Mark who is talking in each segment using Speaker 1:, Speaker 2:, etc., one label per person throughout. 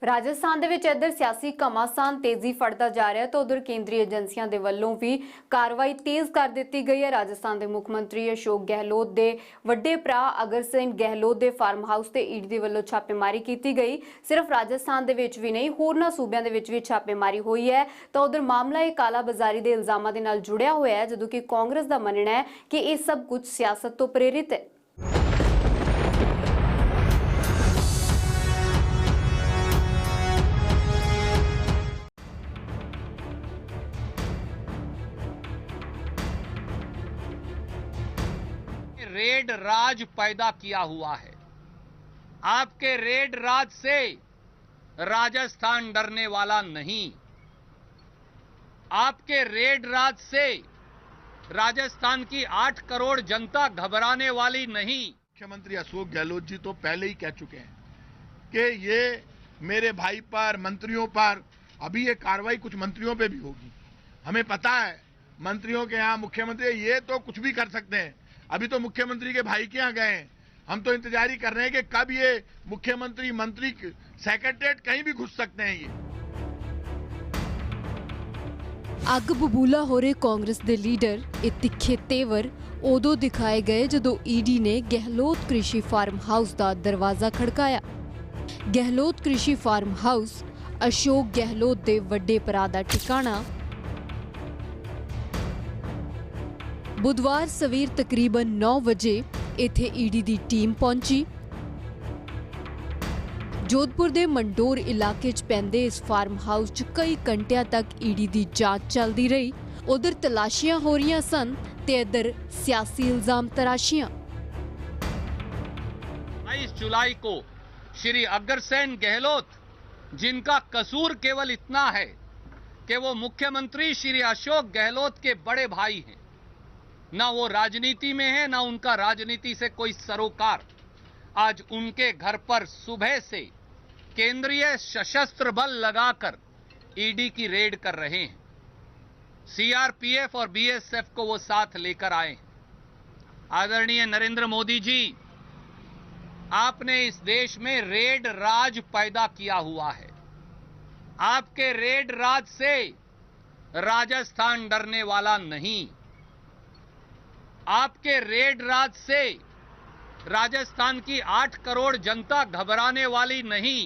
Speaker 1: ਰਾਜਸਥਾਨ ਦੇ ਵਿੱਚ ਇੱਧਰ ਸਿਆਸੀ ਘਮਾਸਾਨ ਤੇਜ਼ੀ ਫੜਦਾ ਜਾ ਰਿਹਾ ਤਾਂ ਉਧਰ ਕੇਂਦਰੀ ਏਜੰਸੀਆਂ ਦੇ ਵੱਲੋਂ ਵੀ ਕਾਰਵਾਈ ਤੇਜ਼ ਕਰ ਦਿੱਤੀ ਗਈ ਹੈ। ਰਾਜਸਥਾਨ ਦੇ ਮੁੱਖ ਮੰਤਰੀ ਅਸ਼ੋਕ ਗਹਿਲੋਤ ਦੇ ਵੱਡੇ ਭਰਾ ਅਗਰ ਸਿੰਘ ਗਹਿਲੋਤ ਦੇ ਫਾਰਮ ਹਾਊਸ ਤੇ ਈਡੀ ਦੇ ਵੱਲੋਂ ਛਾਪੇਮਾਰੀ ਕੀਤੀ ਗਈ। ਸਿਰਫ ਰਾਜਸਥਾਨ ਦੇ ਵਿੱਚ ਵੀ ਨਹੀਂ, ਹੋਰਨਾਂ ਸੂਬਿਆਂ ਦੇ ਵਿੱਚ ਵੀ ਛਾਪੇਮਾਰੀ ਹੋਈ ਹੈ ਤਾਂ ਉਧਰ ਮਾਮਲਾ ਇਹ ਕਾਲਾ ਬਾਜ਼ਾਰੀ ਦੇ ਇਲਜ਼ਾਮਾਂ ਦੇ ਨਾਲ ਜੁੜਿਆ ਹੋਇਆ ਹੈ, ਜਦੋਂ ਕਿ ਕਾਂਗਰਸ ਦਾ ਮੰਨਣਾ ਹੈ ਕਿ ਇਹ ਸਭ ਕੁਝ ਸਿਆਸਤ ਤੋਂ ਪ੍ਰੇਰਿਤ ਹੈ।
Speaker 2: रेड राज पैदा किया हुआ है। आपके रेड राज से राजस्थान डरने वाला नहीं, आपके रेड राज से राजस्थान की 8 करोड़ जनता घबराने वाली नहीं।
Speaker 3: मुख्यमंत्री अशोक गहलोत जी तो पहले ही कह चुके हैं कि ये मेरे भाई पर, मंत्रियों पर, अभी ये कार्रवाई कुछ मंत्रियों पे भी होगी। हमें पता है मंत्रियों के यहाँ मुख्यमंत्री ये तो कुछ भी कर सकते हैं। अभी तो मुख्यमंत्री के भाई के यहाँ गए हैं, हम तो इंतजार ही कर रहे हैं कि कब ये मुख्यमंत्री, मंत्री, सेक्रेटरीट कहीं भी घुस सकते हैं। ये
Speaker 4: ਅੱਗ ਬਬੂਲਾ ਹੋ ਰਹੇ ਕਾਂਗਰਸ ਦੇ ਲੀਡਰ ਇਹ ਤਿੱਖੇ ਤੇਵਰ ਉਦੋਂ ਦਿਖਾਏ ਗਏ ਜਦੋਂ ਈਡੀ ਨੇ ਗਹਿਲੋਤ ਕ੍ਰਿਸ਼ੀ ਫਾਰਮ ਹਾਊਸ ਦਾ ਦਰਵਾਜ਼ਾ ਖੜਕਾਇਆ। ਗਹਿਲੋਤ ਕ੍ਰਿਸ਼ੀ ਫਾਰਮ ਹਾਊਸ ਅਸ਼ੋਕ ਗਹਿਲੋਤ ਦੇ ਵੱਡੇ ਭਰਾ ਦਾ ਠਿਕਾਣਾ बुधवार सवेर तकरीबन 9 बजे इत्थे ईडी दी टीम पहुंची। जोधपुर दे मंडोर इलाके च पैंदे इस फार्म हाउस च कई घंटियां तक ईडी दी जांच चलदी रही। उधर तलाशियां हो रही सन ते इधर सियासी इल्जाम तराशियां।
Speaker 2: 22 जुलाई को श्री अग्रसेन गहलोत, जिनका कसूर केवल इतना है कि वो मुख्यमंत्री श्री अशोक गहलोत के बड़े भाई हैं, ना वो राजनीति में है ना उनका राजनीति से कोई सरोकार। आज उनके घर पर सुबह से केंद्रीय सशस्त्र बल लगाकर ईडी की रेड कर रहे हैं। सीआरपीएफ और बीएसएफ को वो साथ लेकर आए हैं। आदरणीय नरेंद्र मोदी जी, आपने इस देश में रेड राज पैदा किया हुआ है। आपके रेड राज से राजस्थान डरने वाला नहीं, आपके रेड राज से राजस्थान की 8 करोड़ जनता घबराने वाली नहीं,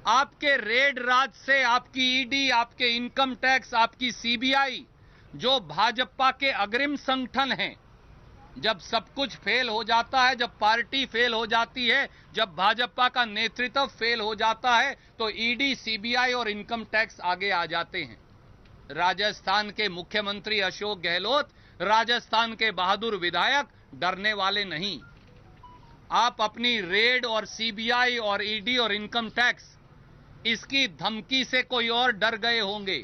Speaker 2: आपके रेड राज से आपकी ईडी, आपके इनकम टैक्स, आपकी सीबीआई, जो भाजपा के अग्रिम संगठन हैं, जब सब कुछ फेल हो जाता है, जब पार्टी फेल हो जाती है, जब भाजपा का नेतृत्व फेल हो जाता है, तो ईडी, सीबीआई और इनकम टैक्स आगे आ जाते हैं। राजस्थान के मुख्यमंत्री अशोक गहलोत, राजस्थान के बहादुर विधायक डरने वाले नहीं। आप अपनी रेड और सीबीआई और ईडी और इनकम टैक्स, इसकी धमकी से कोई और डर गए होंगे,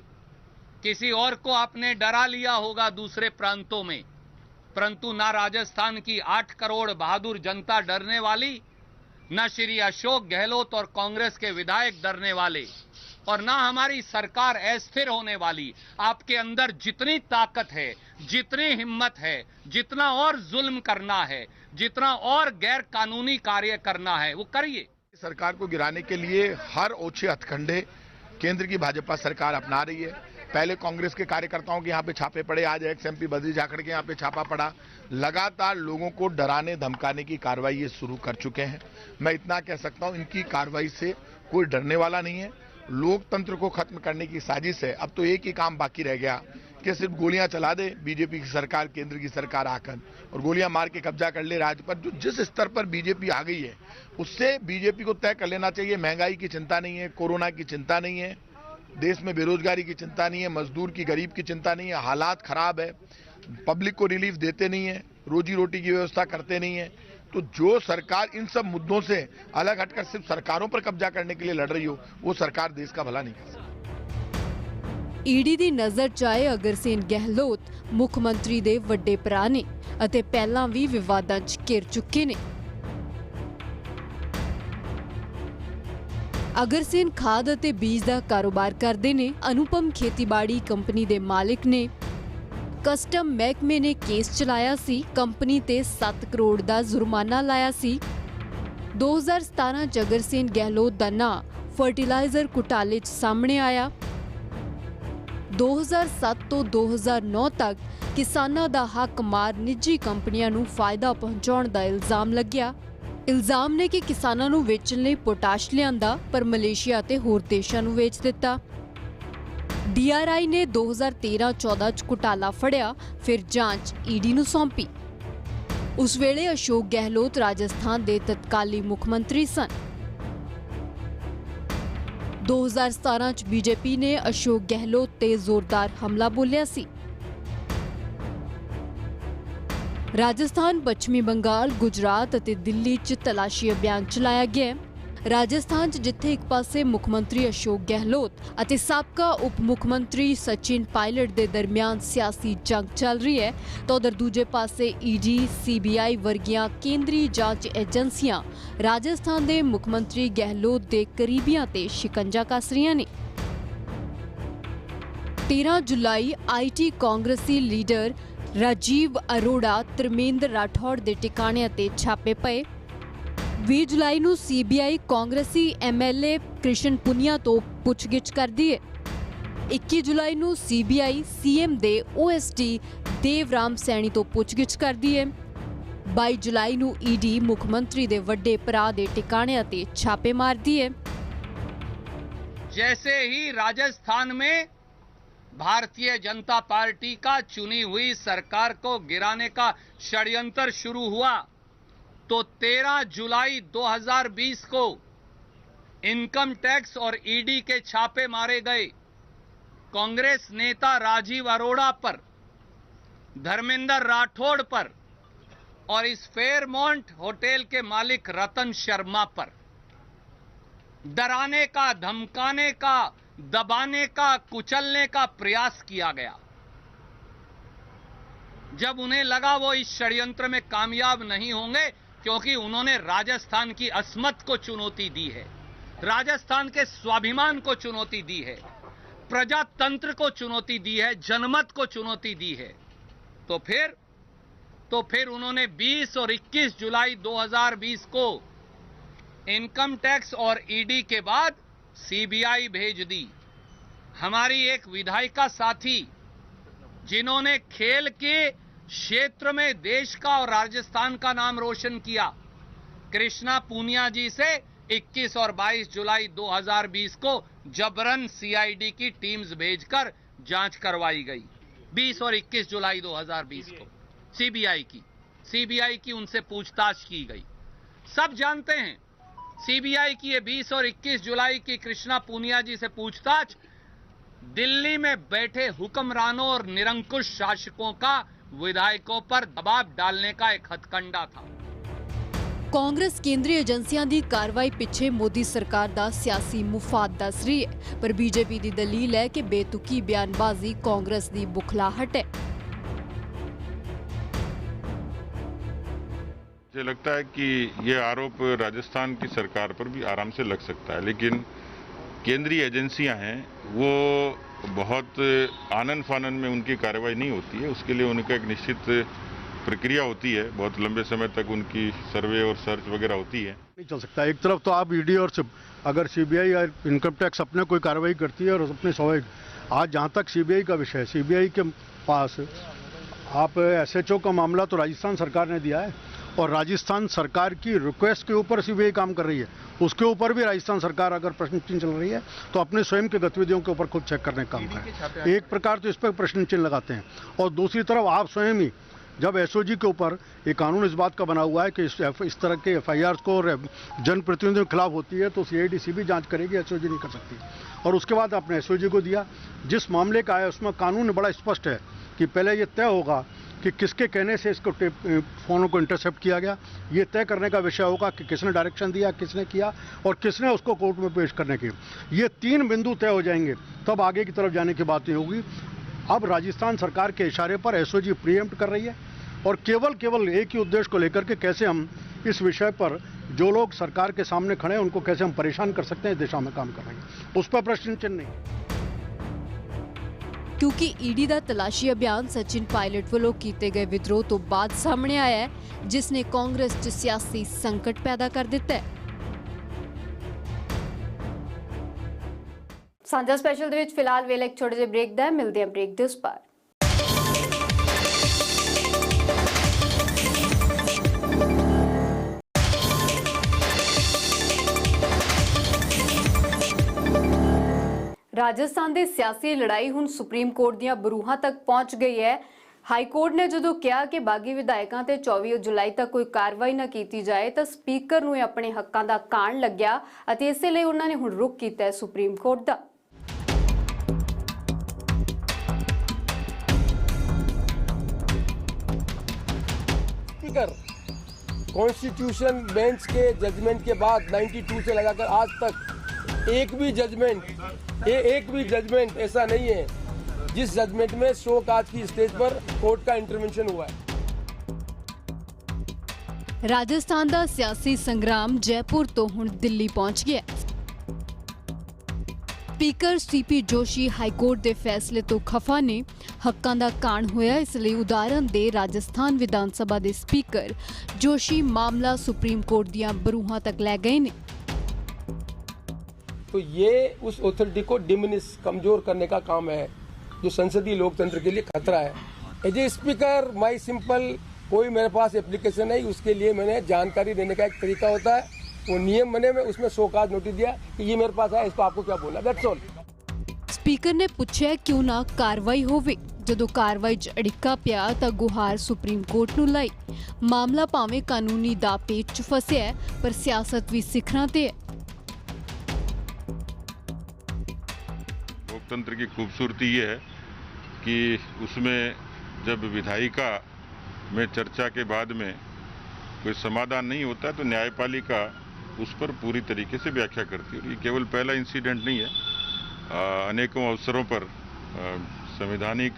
Speaker 2: किसी और को आपने डरा लिया होगा दूसरे प्रांतों में, परंतु ना राजस्थान की 8 करोड़ बहादुर जनता डरने वाली, न श्री अशोक गहलोत और कांग्रेस के विधायक डरने वाले, और ना हमारी सरकार अस्थिर होने वाली। आपके अंदर जितनी ताकत है, जितनी हिम्मत है, जितना और जुल्म करना है, जितना और गैर कानूनी कार्य करना है, वो करिए।
Speaker 3: सरकार को गिराने के लिए हर ओछे हथकंडे केंद्र की भाजपा सरकार अपना रही है। पहले कांग्रेस के कार्यकर्ताओं के यहाँ पे छापे पड़े, आज एक्स एमपी बद्री झाकड़ के यहाँ पे छापा पड़ा। लगातार लोगों को डराने धमकाने की कार्रवाई ये शुरू कर चुके हैं। मैं इतना कह सकता हूँ, इनकी कार्रवाई से कोई डरने वाला नहीं है। लोकतंत्र को खत्म करने की साजिश है। अब तो एक ही काम बाकी रह गया कि सिर्फ गोलियां चला दे बीजेपी की सरकार, केंद्र की सरकार आकर, और गोलियां मार के कब्जा कर ले राज्य पर। जो जिस स्तर पर बीजेपी आ गई है, उससे बीजेपी को तय कर लेना चाहिए। महंगाई की चिंता नहीं है, कोरोना की चिंता नहीं है, देश में बेरोजगारी की चिंता नहीं है, मजदूर की, गरीब की चिंता नहीं है। हालात खराब है, पब्लिक को रिलीफ देते नहीं है, रोजी रोटी की व्यवस्था करते नहीं है। तो जो सरकार इन सब मुद्दों से अलग हटकर सिर्फ सरकारों पर कब्जा करने के लिए लड़ रही हो, वो सरकार देश का भला नहीं कर सकती।
Speaker 4: ईडी ਦੀ ਨਜ਼ਰ 'ਚ ਆਏ ਅਗਰਸੇਨ ਗਹਿਲੋਤ ਮੁੱਖ ਮੰਤਰੀ ਦੇ ਵੱਡੇ ਭਰਾ ਨੇ ਅਤੇ ਪਹਿਲਾਂ ਵੀ ਵਿਵਾਦਾਂ 'ਚ ਘਿਰ ਚੁੱਕੇ ਨੇ। ਅਗਰਸੇਨ ਖਾਦ ਅਤੇ ਬੀਜ ਦਾ ਕਾਰੋਬਾਰ ਕਰਦੇ ਨੇ। ਅਨੁਪਮ ਖੇਤੀਬਾੜੀ ਕੰਪਨੀ ਦੇ ਮਾਲਿਕ ਨੇ। कस्टम महकमे ने केस चलाया सी, कंपनी ते 7 करोड़ का जुर्माना लाया सी। 2017 च अगरसेन गहलोत का नाम ਫਰਟੀਲਾਈਜ਼ਰ ਘੁਟਾਲੇ 'ਚ ਸਾਹਮਣੇ ਆਇਆ। 2007 ਤੋਂ 2009 ਤੱਕ ਕਿਸਾਨਾਂ ਦਾ ਹੱਕ ਮਾਰ ਨਿੱਜੀ ਕੰਪਨੀਆਂ ਨੂੰ ਫਾਇਦਾ ਪਹੁੰਚਾਉਣ ਦਾ ਇਲਜ਼ਾਮ ਲੱਗਿਆ। ਇਲਜ਼ਾਮ ਨੇ ਕਿ ਕਿਸਾਨਾਂ ਨੂੰ ਵੇਚਣ ਲਈ ਪੋਟਾਸ਼ ਲਿਆਂਦਾ ਪਰ ਮਲੇਸ਼ੀਆ ਤੇ ਹੋਰ ਦੇਸ਼ਾਂ ਨੂੰ ਵੇਚ ਦਿੱਤਾ। DRI ਨੇ 2013-14 'ਚ ਘੁਟਾਲਾ ਫੜਿਆ, ਫਿਰ ਜਾਂਚ ED ਨੂੰ ਸੌਂਪੀ। ਉਸ ਵੇਲੇ ਅਸ਼ੋਕ ਗਹਿਲੋਤ ਰਾਜਸਥਾਨ ਦੇ ਤਤਕਾਲੀ ਮੁੱਖ ਮੰਤਰੀ ਸਨ। 2017 'ਚ BJP ਨੇ ਅਸ਼ੋਕ ਗਹਿਲੋਤ ਤੇ ਜ਼ੋਰਦਾਰ ਹਮਲਾ ਬੋਲਿਆ ਸੀ। ਰਾਜਸਥਾਨ, ਪੱਛਮੀ ਬੰਗਾਲ, ਗੁਜਰਾਤ ਅਤੇ ਦਿੱਲੀ 'ਚ ਤਲਾਸ਼ੀ ਅਭਿਆਨ ਚਲਾਇਆ ਗਿਆ। ਰਾਜਸਥਾਨ 'ਚ ਜਿੱਥੇ ਇੱਕ ਪਾਸੇ ਮੁੱਖ ਮੰਤਰੀ ਅਸ਼ੋਕ ਗਹਿਲੋਤ ਅਤੇ ਸਾਬਕਾ ਉਪ ਮੁੱਖ ਮੰਤਰੀ ਸਚਿਨ ਪਾਇਲਟ ਦੇ ਦਰਮਿਆਨ ਸਿਆਸੀ ਜੰਗ ਚੱਲ ਰਹੀ ਹੈ, ਤਾਂ ਉਧਰ ਦੂਜੇ ਪਾਸੇ ED, CBI ਵਰਗੀਆਂ ਕੇਂਦਰੀ ਜਾਂਚ ਏਜੰਸੀਆਂ ਰਾਜਸਥਾਨ ਦੇ ਮੁੱਖ ਮੰਤਰੀ ਗਹਿਲੋਤ ਦੇ ਕਰੀਬੀਆਂ ਤੇ ਸ਼ਿਕੰਜਾ ਕੱਸ ਰਹੀਆਂ ਨੇ। 13 ਜੁਲਾਈ IT ਕਾਂਗਰਸੀ ਲੀਡਰ ਰਾਜੀਵ ਅਰੋੜਾ, ਧਰਮੇਂਦਰ ਰਾਠੌੜ ਦੇ ਟਿਕਾਣਿਆਂ ਤੇ ਛਾਪੇ ਪਏ। 20 ਜੁਲਾਈ ਨੂੰ CBI ਕਾਂਗਰਸੀ MLA ਕ੍ਰਿਸ਼ਨ ਪੁਨੀਆ ਤੋਂ ਪੁੱਛਗਿੱਛ ਕਰਦੀ ਹੈ। 21 ਜੁਲਾਈ ਨੂੰ CBI CM ਦੇ OSD ਦੇਵਰਾਮ ਸੈਣੀ ਤੋਂ ਪੁੱਛਗਿੱਛ ਕਰਦੀ ਹੈ। 22 ਜੁਲਾਈ ਨੂੰ ED ਮੁੱਖ ਮੰਤਰੀ ਦੇ ਵੱਡੇ ਭਰਾ ਦੇ ਟਿਕਾਣਿਆਂ ਤੇ ਛਾਪੇ ਮਾਰਦੀ ਹੈ।
Speaker 2: जैसे ही राजस्थान में भारतीय जनता पार्टी का चुनी हुई सरकार को गिराने का षड्यंत्र शुरू हुआ तो 13 जुलाई 2020 को इनकम टैक्स और ED के छापे मारे गए। कांग्रेस नेता राजीव अरोड़ा पर, धर्मेंद्र राठौड़ पर और इस फेयरमाउंट होटल के मालिक रतन शर्मा पर डराने का, धमकाने का, दबाने का, कुचलने का प्रयास किया गया। जब उन्हें लगा वो इस षड्यंत्र में कामयाब नहीं होंगे, क्योंकि उन्होंने राजस्थान की अस्मत को चुनौती दी है, राजस्थान के स्वाभिमान को चुनौती दी है, प्रजातंत्र को चुनौती दी है, जनमत को चुनौती दी है, तो फिर उन्होंने 20 और 21 जुलाई 2020 को इनकम टैक्स और ED के बाद CBI भेज दी। हमारी एक विधायिका साथी जिन्होंने खेल के क्षेत्र में देश का और राजस्थान का नाम रोशन किया, कृष्णा पूनिया जी से 21 और 22 जुलाई 2020 को जबरन CID की टीम्स भेजकर जांच करवाई गई। 20 और 21 जुलाई 2020 को CBI की उनसे पूछताछ की गई। सब जानते हैं CBI की ये 20 और 21 जुलाई की कृष्णा पूनिया जी से पूछताछ दिल्ली में बैठे हुक्मरानों और निरंकुश शासकों का विधायकों पर दबाव डालने का एक हथकंडा था।
Speaker 4: ਕਾਂਗਰਸ ਕੇਂਦਰੀ ਏਜੰਸੀਆਂ ਦੀ ਕਾਰਵਾਈ ਪਿੱਛੇ ਮੋਦੀ ਸਰਕਾਰ ਦਾ ਸਿਆਸੀ ਮੁਫਾਦ ਦੱਸ ਰਹੀ ਹੈ, ਪਰ BJP ਦੀ ਦਲੀਲ ਹੈ ਕਿ ਬੇਤੁਕੀ ਬਿਆਨਬਾਜ਼ੀ ਕਾਂਗਰਸ ਦੀ ਬੁਖਲਾਹਟ ਹੈ।
Speaker 5: मुझे लगता है कि ये आरोप राजस्थान की सरकार पर भी आराम से लग सकता है, लेकिन केंद्रीय एजेंसियां हैं वो बहुत आनन फानन में उनकी कार्रवाई नहीं होती है। उसके लिए उनका एक निश्चित प्रक्रिया होती है, बहुत लंबे समय तक उनकी सर्वे और सर्च वगैरह होती है।
Speaker 6: नहीं चल सकता। एक तरफ तो आप ED और अगर CBI या इनकम टैक्स अपने कोई कार्रवाई करती है और अपने स्वाभाविक, आज जहाँ तक CBI का विषय है, CBI के पास आप SHO का मामला तो राजस्थान सरकार ने दिया है और राजस्थान सरकार की रिक्वेस्ट के ऊपर CBI काम कर रही है। उसके ऊपर भी राजस्थान सरकार अगर प्रश्न चिन्ह चल रही है तो अपने स्वयं की गतिविधियों के ऊपर खुद चेक करने का काम करें। एक प्रकार तो इस पर प्रश्न चिन्ह लगाते हैं, और दूसरी तरफ आप स्वयं ही जब SOG के ऊपर एक कानून इस बात का बना हुआ है कि इस तरह के FIRs को जनप्रतिनिधियों के खिलाफ होती है तो CID CBI जांच करेगी, SOG नहीं कर सकती। और उसके बाद आपने SOG को दिया। जिस मामले का है उसमें कानून बड़ा स्पष्ट है कि पहले ये तय होगा कि किसके कहने से इसको फोनों को इंटरसेप्ट किया गया। ये तय करने का विषय होगा कि किसने डायरेक्शन दिया, किसने किया और किसने उसको कोर्ट में पेश करने की। ये 3 बिंदु तय हो जाएंगे, तब आगे की तरफ जाने की बात नहीं होगी। अब राजस्थान सरकार के इशारे पर SOG प्रीएम्प्ट कर रही है और केवल एक ही उद्देश्य को लेकर के कैसे हम इस विषय पर जो लोग सरकार के सामने खड़े हैं उनको कैसे हम परेशान कर सकते हैं, इस दिशा में काम कर रहे हैं। उस पर प्रश्न चिन्ह नहीं।
Speaker 4: ਕਿਉਂਕਿ ED ਦਾ ਤਲਾਸ਼ੀ ਅਭਿਆਨ ਸਚਿਨ ਪਾਇਲਟ ਵੱਲੋਂ ਕੀਤੇ ਗਏ ਵਿਦਰੋਹ ਤੋਂ ਬਾਅਦ ਸਾਹਮਣੇ ਆਇਆ ਹੈ, ਜਿਸ ਨੇ ਕਾਂਗਰਸ 'ਚ ਸਿਆਸੀ ਸੰਕਟ ਪੈਦਾ ਕਰ ਦਿੱਤਾ ਹੈ।
Speaker 1: ਸਾਂਝਾ ਸਪੈਸ਼ਲ ਦੇ ਵਿੱਚ ਫਿਲਹਾਲ ਵੇਲੇ ਇੱਕ ਛੋਟੇ ਜਿਹੇ ਬ੍ਰੇਕ ਦਾ ਹੈ। ਮਿਲਦੇ ਹਾਂ ਬ੍ਰੇਕ ਦੇ ਉਸ ਪਾਰ। ਰਾਜਸਥਾਨ ਦੀ ਸਿਆਸੀ ਲੜਾਈ ਹੁਣ ਸੁਪਰੀਮ ਕੋਰਟ ਦੀਆਂ ਬਰੂਹਾਂ ਤੱਕ ਪਹੁੰਚ ਗਈ ਹੈ। ਹਾਈ ਕੋਰਟ ਨੇ ਜਦੋਂ ਕਿਹਾ ਕਿ ਬਾਗੀ ਵਿਧਾਇਕਾਂ ਤੇ 24 ਜੁਲਾਈ ਤੱਕ ਕੋਈ ਕਾਰਵਾਈ ਨਾ ਕੀਤੀ ਜਾਏ ਤਾਂ ਸਪੀਕਰ ਨੂੰ ਆਪਣੇ ਹੱਕਾਂ ਦਾ ਕਾਣ ਲੱਗਿਆ ਅਤੇ ਇਸੇ ਲਈ ਉਹਨਾਂ ਨੇ ਹੁਣ ਰੁਖ ਕੀਤਾ ਹੈ ਸੁਪਰੀਮ ਕੋਰਟ ਦਾ।
Speaker 7: स्पीकर कॉन्स्टिट्यूशन बेंच के जजमेंट के बाद 92 से लगाकर आज तक एक भी जजमेंट ऐसा नहीं है जिस जजमेंट में शो काज की स्टेज पर कोर्ट का इंटरवेंशन हुआ है।
Speaker 4: ਰਾਜਸਥਾਨ ਦਾ ਸਿਆਸੀ ਸੰਗਰਾਮ ਜੈਪੁਰ ਤੋਂ ਹੁਣ ਦਿੱਲੀ ਪਹੁੰਚ ਗਿਆ। ਸਪੀਕਰ ਸੀਪੀ ਜੋਸ਼ੀ ਹਾਈਕੋਰਟ ਦੇ ਫੈਸਲੇ ਤੋਂ ਖਫਾ ਨੇ, ਹੱਕਾਂ ਦਾ ਕਾਣ ਹੋਇਆ। ਇਸ ਲਈ ਉਦਾਹਰਨ ਦੇ ਰਾਜਸਥਾਨ ਵਿਧਾਨ ਸਭਾ ਦੇ ਸਪੀਕਰ ਜੋਸ਼ੀ ਮਾਮਲਾ ਸੁਪਰੀਮ ਕੋਰਟ ਦੀਆਂ ਬਰੂਹਾਂ ਤੱਕ ਲੈ ਗਏ ਨੇ।
Speaker 7: तो ये उस अथॉरिटी को डिमिनिश कमजोर करने का काम है जो संसदीय लोकतंत्र के लिए खतरा है। As a speaker my simple कोई मेरे पास एप्लीकेशन नहीं, उसके लिए मैंने जानकारी देने का एक तरीका होता है, वो नियम बने, मैं उसमें शोकाज नोटिस दिया कि ये मेरे पास है, इसको आपको क्या बोलना, दैट्स ऑल।
Speaker 4: ਸਪੀਕਰ ਨੇ ਪੁੱਛਿਆ ਕਿਉਂ ਨਾ ਕਾਰਵਾਈ ਹੋਵੇ। ਜਦੋਂ ਕਾਰਵਾਈ 'ਚ ਅੜਿੱਕਾ ਪਿਆ ਤਾਂ ਗੁਹਾਰ ਸੁਪਰੀਮ ਕੋਰਟ ਨੂੰ ਲਾਈ। ਮਾਮਲਾ ਭਾਵੇਂ ਕਾਨੂੰਨੀ ਦਾ ਪੇਚ 'ਚ ਫਸਿਆ ਹੈ, ਪਰ ਸਿਆਸਤ ਵੀ ਸਿਖਰਾਂ ਤੇ ਹੈ।
Speaker 5: लोकतंत्र की खूबसूरती ये है कि उसमें जब विधायिका में चर्चा के बाद में कोई समाधान नहीं होता तो न्यायपालिका उस पर पूरी तरीके से व्याख्या करती है। और ये केवल पहला इंसिडेंट नहीं है, अनेकों अवसरों पर संवैधानिक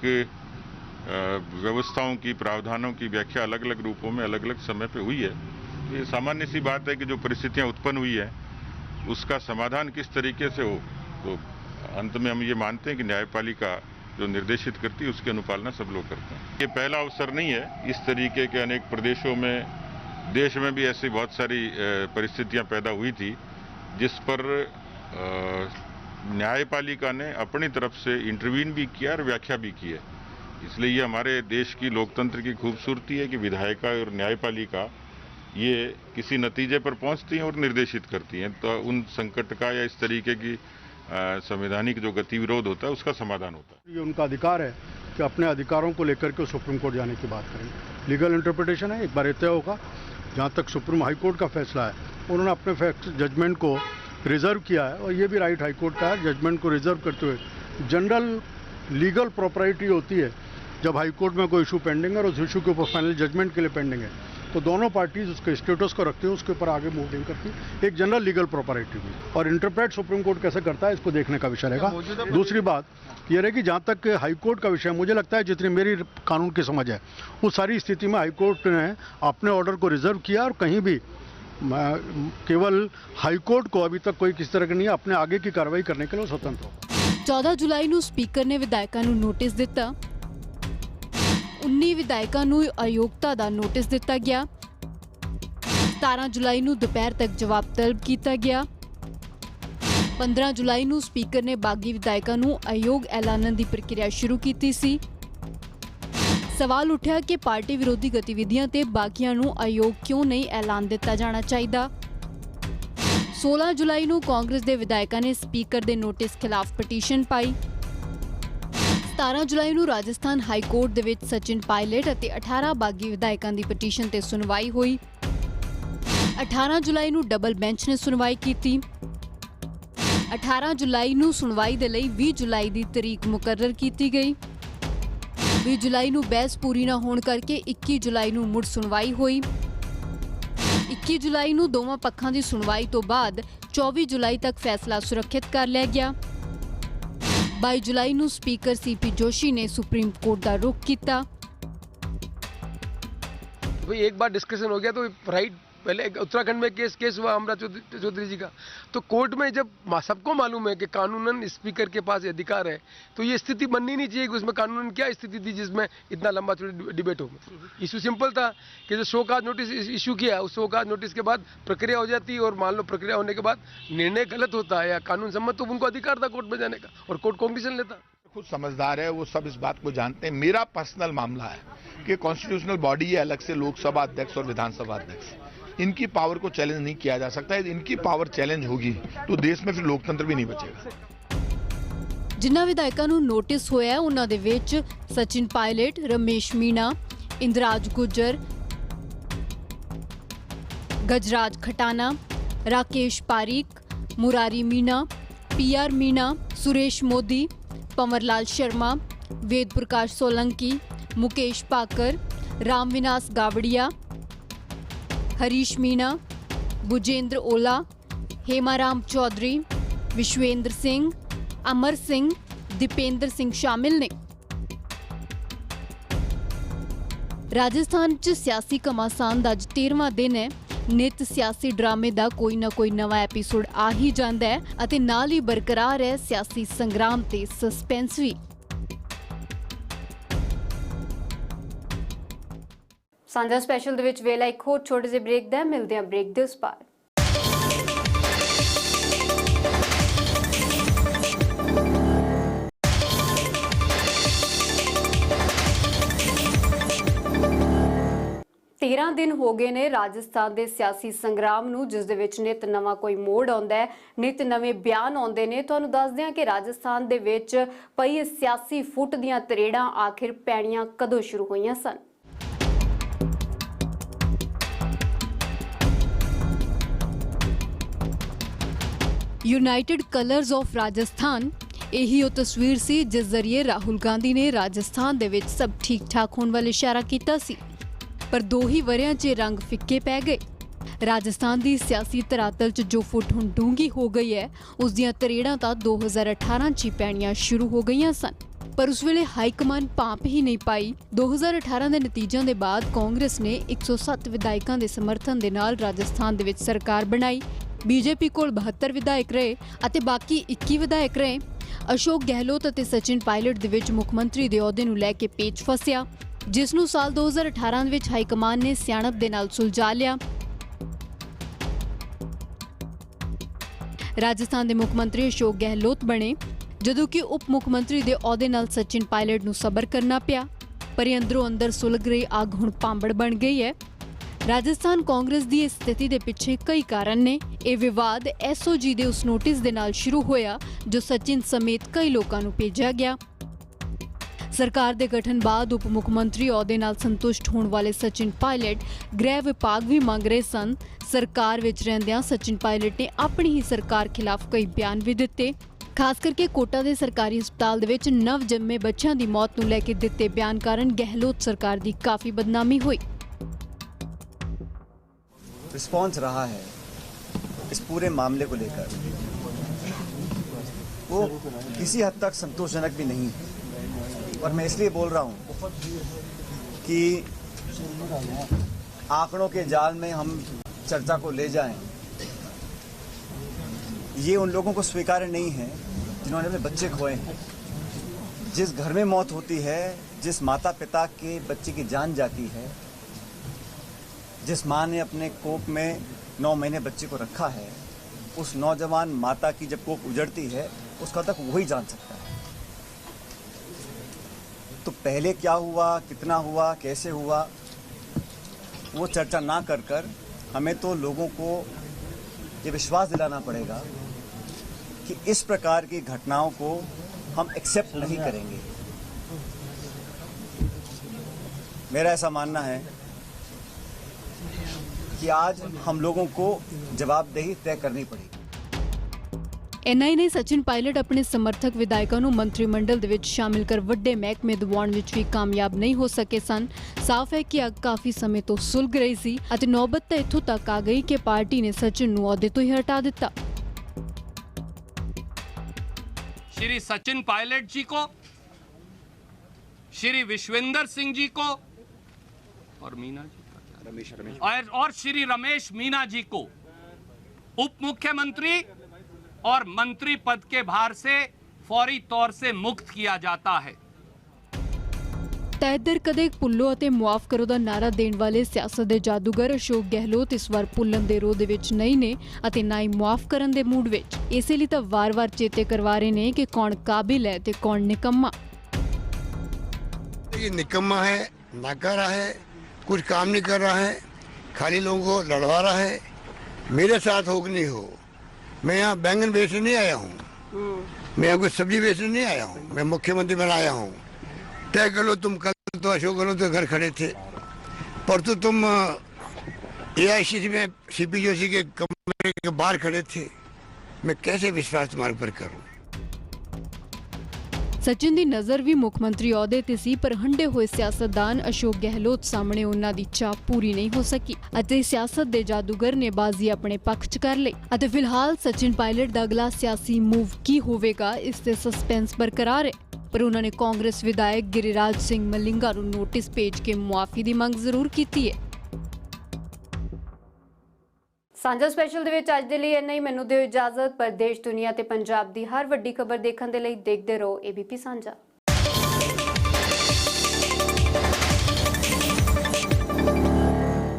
Speaker 5: व्यवस्थाओं की, प्रावधानों की व्याख्या अलग अलग रूपों में अलग अलग समय पे हुई है। ये सामान्य सी बात है कि जो परिस्थितियां उत्पन्न हुई है उसका समाधान किस तरीके से हो, तो अंत में हम ये मानते हैं कि न्यायपालिका जो निर्देशित करती है उसकी अनुपालना सब लोग करते हैं। ये पहला अवसर नहीं है, इस तरीके के अनेक प्रदेशों में, देश में भी ऐसी बहुत सारी परिस्थितियां पैदा हुई थी जिस पर न्यायपालिका ने अपनी तरफ से इंटरवीन भी किया और व्याख्या भी की है। इसलिए ये हमारे देश की लोकतंत्र की खूबसूरती है कि विधायिका और न्यायपालिका ये किसी नतीजे पर पहुंचती हैं और निर्देशित करती हैं, तो उन संकट का या इस तरीके की संवैधानिक जो गतिविरोध होता है उसका समाधान होता है।
Speaker 6: ये उनका अधिकार है कि अपने अधिकारों को लेकर के सुप्रीम कोर्ट जाने की बात करें। लीगल इंटरप्रिटेशन है, एक बार तय होगा। जहाँ तक सुप्रीम हाई कोर्ट का फैसला है, उन्होंने अपने जजमेंट को रिजर्व किया है और ये भी राइट हाई कोर्ट का है, जजमेंट को रिजर्व करते हुए। जनरल लीगल प्रॉपर्टी होती है जब हाई कोर्ट में कोई इशू पेंडिंग है और उस इशू के ऊपर फाइनल जजमेंट के लिए पेंडिंग है तो दोनों पार्टीज उसके स्टेटस को रखते हैं, उसके ऊपर आगे मूव नहीं करती। एक जनरल लीगल प्रॉपर्टी भी, और इंटरप्रेट सुप्रीम कोर्ट कैसे करता है इसको देखने का विषय रहेगा। दूसरी बात ये रहेगी, जहाँ तक हाई कोर्ट का विषय, मुझे लगता है जितनी मेरी कानून की समझ है उस सारी स्थिति में हाई कोर्ट ने अपने ऑर्डर को रिजर्व किया और कहीं भी केवल हाई कोर्ट को अभी तक कोई किसी तरह की नहीं है, अपने आगे की कार्रवाई करने के लिए स्वतंत्र हो।
Speaker 4: 14 जुलाई ਨੂੰ ਸਪੀਕਰ ਨੇ ਵਿਧਾਇਕਾਂ ਨੂੰ ਨੋਟਿਸ ਦਿੱਤਾ। 19 ਵਿਧਾਇਕਾਂ ਨੂੰ ਅਯੋਗਤਾ ਦਾ ਨੋਟਿਸ ਦਿੱਤਾ ਗਿਆ। 17 ਜੁਲਾਈ ਨੂੰ ਦੁਪਹਿਰ ਤੱਕ ਜਵਾਬ ਤਲਬ ਕੀਤਾ ਗਿਆ। 15 ਜੁਲਾਈ ਨੂੰ ਸਪੀਕਰ ਨੇ ਬਾਗੀ ਵਿਧਾਇਕਾਂ ਨੂੰ ਅਯੋਗ ਐਲਾਨਣ ਦੀ ਪ੍ਰਕਿਰਿਆ ਸ਼ੁਰੂ ਕੀਤੀ ਸੀ। ਸਵਾਲ ਉੱਠਿਆ ਕਿ ਪਾਰਟੀ ਵਿਰੋਧੀ ਗਤੀਵਿਧੀਆਂ ਤੇ ਬਾਗੀਆਂ ਨੂੰ ਅਯੋਗ ਕਿਉਂ ਨਹੀਂ ਐਲਾਨ ਦਿੱਤਾ ਜਾਣਾ ਚਾਹੀਦਾ। 16 ਜੁਲਾਈ ਨੂੰ ਕਾਂਗਰਸ ਦੇ ਵਿਧਾਇਕਾਂ ਨੇ ਸਪੀਕਰ ਦੇ ਨੋਟਿਸ ਖਿਲਾਫ ਪਟੀਸ਼ਨ ਪਾਈ। 17 ਜੁਲਾਈ ਨੂੰ ਰਾਜਸਥਾਨ ਹਾਈ ਕੋਰਟ ਦੇ ਵਿੱਚ ਸਚਿਨ ਪਾਇਲਟ ਅਤੇ 18 ਬਾਗੀ ਵਿਧਾਇਕਾਂ ਦੀ ਪਟੀਸ਼ਨ ਤੇ ਸੁਣਵਾਈ ਹੋਈ। 18 ਜੁਲਾਈ ਨੂੰ ਡਬਲ ਬੈਂਚ ਨੇ ਸੁਣਵਾਈ ਕੀਤੀ। 18 ਜੁਲਾਈ ਨੂੰ ਸੁਣਵਾਈ ਦੇ ਲਈ 20 ਜੁਲਾਈ ਦੀ ਤਾਰੀਖ ਮੁਕਰਰ ਕੀਤੀ ਗਈ। 20 ਜੁਲਾਈ ਨੂੰ ਬਹਿਸ ਪੂਰੀ ਨਾ ਹੋਣ ਕਰਕੇ 21 ਜੁਲਾਈ ਨੂੰ ਮੁੜ ਸੁਣਵਾਈ ਹੋਈ। 21 ਜੁਲਾਈ ਨੂੰ ਦੋਵਾਂ ਪੱਖਾਂ ਦੀ ਸੁਣਵਾਈ ਤੋਂ ਬਾਅਦ 24 ਜੁਲਾਈ ਤੱਕ ਫੈਸਲਾ ਸੁਰੱਖਿਅਤ ਕਰ ਲਿਆ ਗਿਆ। 22 ਜੁਲਾਈ ਨੂੰ ਸਪੀਕਰ ਸੀਪੀ ਜੋਸ਼ੀ ਨੇ ਸੁਪਰੀਮ ਕੋਰਟ ਦਾ ਰੁਖ ਕੀਤਾ।
Speaker 7: भाई एक बार डिस्कशन हो गया तो राइट, पहले उत्तराखंड में केस हुआ अमरा चौधरी जी का, तो कोर्ट में जब सबको मालूम है कि कानूनन स्पीकर के पास अधिकार है, तो ये स्थिति बननी नहीं चाहिए कि उसमें कानूनन क्या स्थिति थी जिसमें इतना लंबा डिबेट हो। इशू सिंपल था कि जो शो काज नोटिस इशू किया, उस शो काज नोटिस के बाद प्रक्रिया हो जाती, और मान लो प्रक्रिया होने के बाद निर्णय गलत होता है या कानून सम्मत, तो उनको अधिकार था कोर्ट में जाने का, और कोर्ट कॉम्पिटिशन लेता।
Speaker 3: खुद समझदार है, वो सब इस बात को जानते हैं। मेरा पर्सनल मामला है कि कॉन्स्टिट्यूशनल बॉडी है अलग से लोकसभा अध्यक्ष और विधानसभा अध्यक्ष, इनकी पावर को चैलेंज नहीं किया जा सकता। इनकी पावर चैलेंज होगी तो देश में फिर लोकतंत्र भी नहीं बचेगा।
Speaker 4: जिन्ना विधायकों ਨੂੰ ਨੋਟਿਸ ਹੋਇਆ ਉਹਨਾਂ ਦੇ ਵਿੱਚ ਸਚਿਨ ਪਾਇਲਟ, ਰਮੇਸ਼ ਮੀਣਾ, ਇੰਦਰਾਜ ਗੁੱਜਰ, गजराज खटाना, राकेश पारीक, मुरारी मीणा, PR मीणा, सुरेश मोदी, पंवरलाल शर्मा, वेद प्रकाश सोलंकी, मुकेश पाकर, रामविनास गावड़िया, हरीश मीणा, बुजेंद्र ओला, हेमाराम चौधरी, विश्वेंद्र सिंह, अमर सिंह, दीपेंद्र सिंह शामिल ने। राजस्थान च सियासी घमासान दा अज 13वां दिन है। नित सियासी ड्रामे ਦਾ ਕੋਈ ਨਾ ਕੋਈ ਨਵਾਂ ਐਪੀਸੋਡ ਆ ਹੀ ਜਾਂਦਾ ਹੈ ਅਤੇ ਨਾਲ ਹੀ ਬਰਕਰਾਰ ਹੈ ਸਿਆਸੀ ਸੰਗਰਾਮ ਤੇ ਸਸਪੈਂਸ ਵੀ।
Speaker 1: ਸਾਂਝਾ ਸਪੈਸ਼ਲ ਦੇ ਵਿੱਚ ਵੇਲਾ ਇੱਕ ਹੋਰ ਛੋਟੇ ਜਿਹੇ ਬ੍ਰੇਕ ਦਾ, ਮਿਲਦੇ ਹਾਂ ਬ੍ਰੇਕ ਦੇ ਉਸ ਪਾਰ। तेरह दिन हो गए ने राजस्थान के सियासी संग्राम नूं, जिस दे विच नित नवां कोई मोड़ आउंदा है, नित नवे बयान आउंदे ने। तुहानूं दसदे हां कि राजस्थान दे विच पई सियासी फुट दीआं तरेड़ां आखिर पैणीआं कदों शुरू होईआं सन।
Speaker 4: यूनाइटेड कलर्स ऑफ राजस्थान यही वो तस्वीर सी जिस जरिए राहुल गांधी ने राजस्थान दे विच सब ठीक ठाक होने वाले इशारा कीता सी, पर 2 ही वरियां 'च रंग फिक्के पै गए। राजस्थान की सियासी धरातल च जो फुट हुण डूंगी हो गई है, उस दियां तरेड़ां तां 2018 च ही पैणीआं शुरू हो गईआं सन, पर उस वेले हाईकमान भांप ही नहीं पाई। 2018 के नतीजों के बाद कांग्रेस ने 107 विधायकों के समर्थन के नाल राजस्थान दे विच सरकार बनाई। बीजेपी कोल 72 विधायक रहे अते बाकी 21 विधायक रहे। अशोक गहलोत अते सचिन पायलट दे विच मुख मंत्री दे अहुदे नूं लै के पेच फसिया, जिसनूं साल 2018 विच हाईकमान ने सियाणप दे नाल सुलझा लिया। राजस्थान के मुख्यमंत्री अशोक गहलोत बने, जदों कि उप मुख्यमंत्री के अहुदे नाल सचिन पायलट नूं सबर करना पिया, पर अंदरों अंदर सुलग रही अग हुण पांबड़ बन गई है। राजस्थान कांग्रेस की इस स्थिति के पिछे कई कारण ने। यह विवाद SOG के उस नोटिस के नाल शुरू होया जो सचिन समेत कई लोगों नूं भेजा गया। सरकार के गठन बाद उप मुख्यमंत्री अहुदे नाल संतुष्ट होने वाले सचिन पायलट गृह विभाग भी मंग रहे सन। सरकार विच रहिंदियां सचिन पायलट ने अपनी ही सरकार खिलाफ कई बयान भी दिते, खास करके कोटा के सरकारी हस्पताल दे विच नव जन्मे बच्चों की मौत नूं लैके दिते बयान कारण गहलोत सरकार की काफ़ी बदनामी हुई।
Speaker 8: रिस्पॉन्स रहा है इस पूरे मामले को लेकर, वो किसी हद तक संतोषजनक भी नहीं है। और मैं इसलिए बोल रहा हूँ कि आंकड़ों के जाल में हम चर्चा को ले जाएं, ये उन लोगों को स्वीकार्य नहीं है जिन्होंने अपने बच्चे खोए हैं। जिस घर में मौत होती है, जिस माता पिता के बच्चे की जान जाती है, जिस माँ ने अपने कोख में 9 महीने बच्चे को रखा है, उस नौजवान माता की जब कोख उजड़ती है उसका तक वही जान सकता है। तो पहले क्या हुआ, कितना हुआ, कैसे हुआ, वो चर्चा ना कर हमें तो लोगों को ये विश्वास दिलाना पड़ेगा कि इस प्रकार की घटनाओं को हम एक्सेप्ट नहीं करेंगे। मेरा ऐसा मानना है कि आज हम लोगों को जवाबदेही तय करनी पड़ेगी।
Speaker 4: NI ने सचिन पायलट अपने समर्थक विधायकों नूं मंत्रिमंडल दे विच शामिल कर वड्डे महकमे दिवाउण विच भी कामयाब नहीं हो सके सन। साफ है कि अग काफी समय तो सुलग रही सी अते नौबत तां इत्थों तक आ गई कि पार्टी ने सचिन नूं अहुदे तो ही हटा दिता।
Speaker 2: श्री सचिन पायलट जी को, श्री विश्वेंद्र सिंह जी को और मीना जी का और श्री रमेश मीना जी को उप मुख्यमंत्री और मंत्री पद के भार से फौरी तौर से मुक्त किया जाता है।
Speaker 4: ਤਾਂ ਇੱਧਰ ਕਦੇ ਭੁੱਲੋ ਅਤੇ ਮੁਆਫ ਕਰੋ ਦਾ ਨਾਰਾ ਦੇਣ ਵਾਲੇ ਸਿਆਸਤ ਦੇ ਜਾਦੂਗਰ ਅਸ਼ੋਕ ਗਹਿਲੋਤ ਇਸ ਵਾਰ ਭੁੱਲਣ ਦੇ ਰੋਹ ਦੇ ਵਿੱਚ ਨਹੀਂ ਨੇ ਅਤੇ ਨਾ ਹੀ ਮੁਆਫ ਕਰਨ ਦੇ ਮੂਡ ਵਿੱਚ। ਇਸੇ ਲਈ ਤਾਂ ਵਾਰ-ਵਾਰ ਚੇਤੇ ਕਰਵਾ ਰਹੇ ਨੇ ਕਿ ਕੌਣ ਕਾਬਿਲ ਹੈ ਤੇ ਕੌਣ ਨਿਕੰਮਾ।
Speaker 9: ये निकम्मा है, नाकारा है, कुछ काम नहीं कर रहा है, खाली लोगों को लड़वा रहा है। मेरे साथ हो कि नहीं हो, मैं यहाँ बैंगन बेचने नहीं आया हूँ, मैं यहाँ कोई सब्जी बेचने नहीं आया हूँ, मैं मुख्यमंत्री बनाया हूँ। तय कर लो तुम, कल तो अशोक गहलोत के घर खड़े थे, परसों तुम AICC में CP जोशी के कमरे के बाहर खड़े थे। मैं कैसे विश्वास तुम्हारे पर करूँ?
Speaker 4: ਸਚਿਨ ਦੀ ਨਜ਼ਰ ਵੀ ਮੁੱਖ ਮੰਤਰੀ ਅਹੁਦੇ ਤੇ ਸੀ, ਪਰ ਹੰਡੇ ਹੋਏ ਸਿਆਸਤਦਾਨ ਅਸ਼ੋਕ ਗਹਿਲੋਤ ਸਾਹਮਣੇ ਉਹਨਾਂ ਦੀ ਚਾਹ ਪੂਰੀ ਨਹੀਂ ਹੋ ਸਕੀ ਅਤੇ ਸਿਆਸਤ ਦੇ ਜਾਦੂਗਰ ਨੇ ਬਾਜ਼ੀ ਆਪਣੇ ਪੱਖ 'ਚ ਕਰ ਲਈ। ਅਤੇ ਫਿਲਹਾਲ ਸਚਿਨ ਪਾਇਲਟ ਦਾ ਅਗਲਾ ਸਿਆਸੀ ਮੂਵ ਕੀ ਹੋਵੇਗਾ, ਇਸ ਤੇ ਸਸਪੈਂਸ ਬਰਕਰਾਰ ਹੈ। ਪਰ ਉਹਨਾਂ ਨੇ ਕਾਂਗਰਸ ਵਿਧਾਇਕ ਗਿਰੀਰਾਜ ਸਿੰਘ ਮਲਿੰਗਾ ਨੂੰ ਨੋਟਿਸ ਭੇਜ ਕੇ ਮੁਆਫੀ ਦੀ ਮੰਗ ਜ਼ਰੂਰ ਕੀਤੀ ਹੈ।
Speaker 1: ਸਾਂਝਾ ਸਪੈਸ਼ਲ ਦੇ ਵਿੱਚ ਅੱਜ ਦੇ ਲਈ ਇੰਨਾ ਹੀ। ਮੈਨੂੰ ਦਿਓ ਇਜਾਜ਼ਤ। ਪਰ ਦੇਸ਼ ਦੁਨੀਆ ਤੇ ਪੰਜਾਬ ਦੀ ਹਰ ਵੱਡੀ ਖਬਰ ਦੇਖਣ ਦੇ ਲਈ ਦੇਖਦੇ ਰਹੋ ABP ਸਾਂਝਾ।